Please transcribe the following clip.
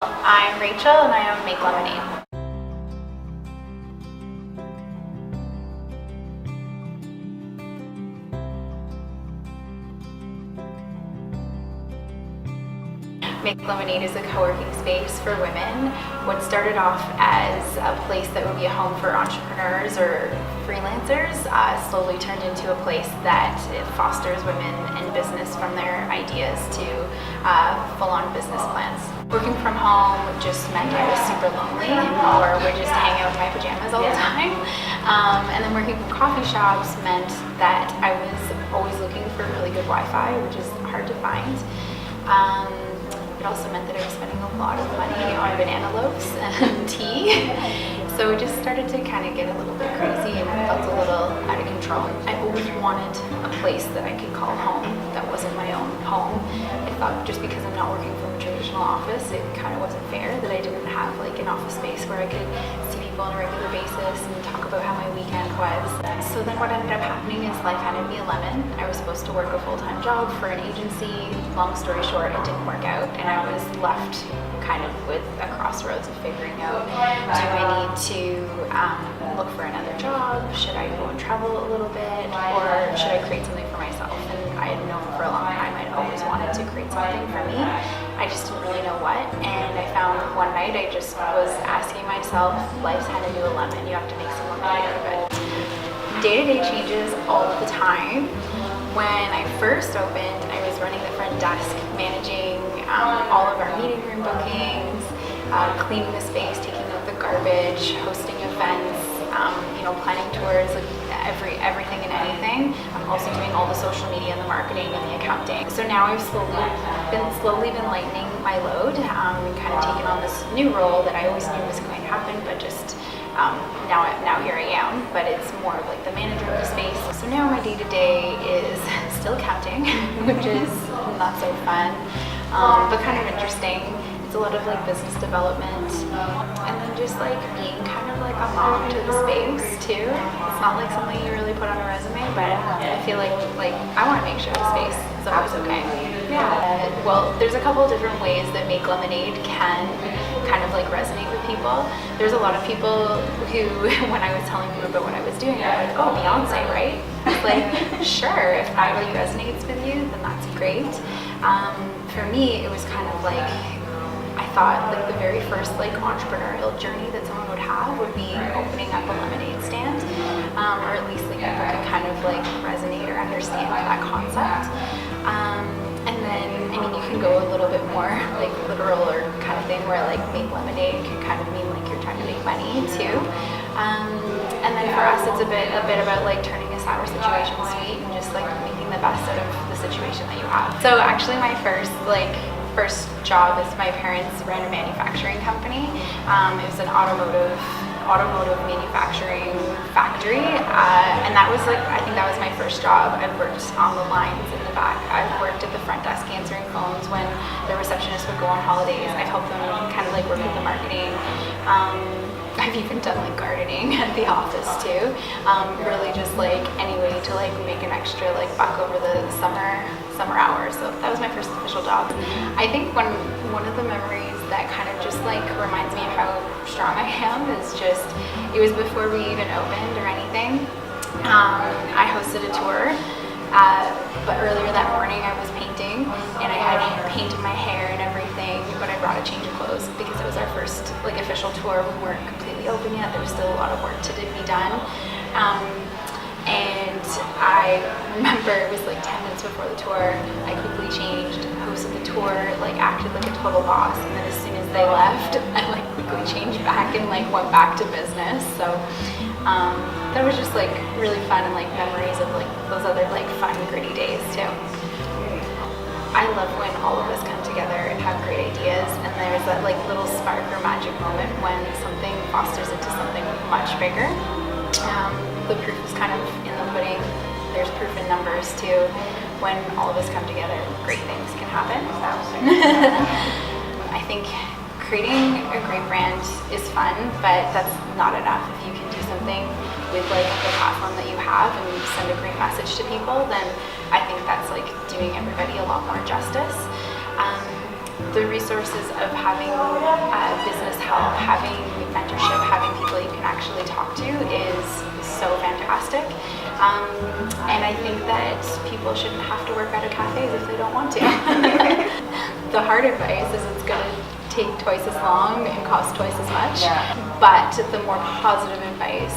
I'm Rachel and I own Make Lemonade. Make Lemonade is a co-working space for women. What started off as a place that would be a home for entrepreneurs or freelancers slowly turned into a place that fosters women in business from their ideas to full-on business plans. Working from home just meant I was super lonely or would just hang out in my pajamas all the time. And then working from coffee shops meant that I was always looking for really good Wi-Fi, which is hard to find. It also meant that I was spending a lot of money on banana loaves and tea. So it just started to kind of get a little bit crazy and I felt a little out of control. I always wanted a place that I could call home that wasn't my own home. I thought just because I'm not working from a traditional office, it kind of wasn't fair that I didn't have like an office space where I could see people on a regular basis and talk about how my weekend was. So then what ended up happening is life handed me a lemon. I was supposed to work a full-time job for an agency. Long story short, it didn't work out and I was left kind of with a crossroads of figuring out, do I need to look for another job? Should I go and travel a little bit? Or should I create something for myself? And I had known for a long time I'd always wanted to create something for me. I just didn't really know what. And I found one night I just was asking myself, life's handed you a lemon, you have to make some lemonade out of it. Day-to-day changes all the time. When I first opened, I was running the front desk, managing all of our meeting room bookings, cleaning the space, taking out the garbage, hosting events, planning tours, like everything and anything. I'm also doing all the social media and the marketing and the accounting. So now I've slowly been lightening my load and kind of taken on this new role that I always knew was going to happen, but just now here I am, but it's more of like the manager of the space. So now my day-to-day is still counting, which is not so fun, but kind of interesting. It's a lot of like business development, and then just like being kind of like a mom to the space too. It's not like something you really put on a resume, but I feel like I want to make sure the space is always okay. Yeah. Well, there's a couple of different ways that Make Lemonade can kind of like resonate with people. There's a lot of people who, when I was telling them about what I was doing, they're like, "Oh, Beyonce, right?" I was like, "Sure, if that really resonates with you, then that's great." For me, it was kind of like, I thought like the very first like entrepreneurial journey that someone would have would be opening up a lemonade stand, or at least like people could kind of like resonate or understand that concept. And then, I mean, you can go a little bit more like literal or kind of thing where like make lemonade can kind of mean like you're trying to make money too. And then for us, it's a bit about like turning a sour situation sweet and just like making the best out of the situation that you have. So actually my first job is my parents ran a manufacturing company. It was an automotive manufacturing factory, and that was like, I think that was my first job. I've worked on the lines in the back. I've worked at the front desk answering phones when the receptionist would go on holidays. I've helped them kind of like work with the marketing. I've even done like gardening at the office too. Really just like any way to like make an extra like buck over the summer hours. So that was my first official job. I think one of the memories that kind of just like reminds me of how strong I am is just, it was before we even opened or anything. I hosted a tour, but earlier that morning I was painting and I had painted my hair and everything, but I brought a change of clothes because it was our first like official tour. We weren't completely open yet. There was still a lot of work to be done. And I remember it was like 10 minutes before the tour, I quickly changed, hosted the tour, like acted like a total boss, and then as soon as they left, I like quickly changed back and like went back to business. So that was just like really fun and like memories of like those other like fun gritty days too. I love when all of us come together and have great ideas, and there's that like little spark or magic moment when something fosters into something much bigger. The proof is kind of in the pudding. There's proof in numbers too. When all of us come together, great things can happen. I think creating a great brand is fun, but that's not enough. If you can do something with like the platform that you have and send a great message to people, then I think that's like doing everybody a lot more justice. the resources of having business help, having mentorship, having people you can actually talk to is so fantastic. And I think that people shouldn't have to work out of cafes if they don't want to. The hard advice is it's going to take twice as long and cost twice as much. Yeah. But the more positive advice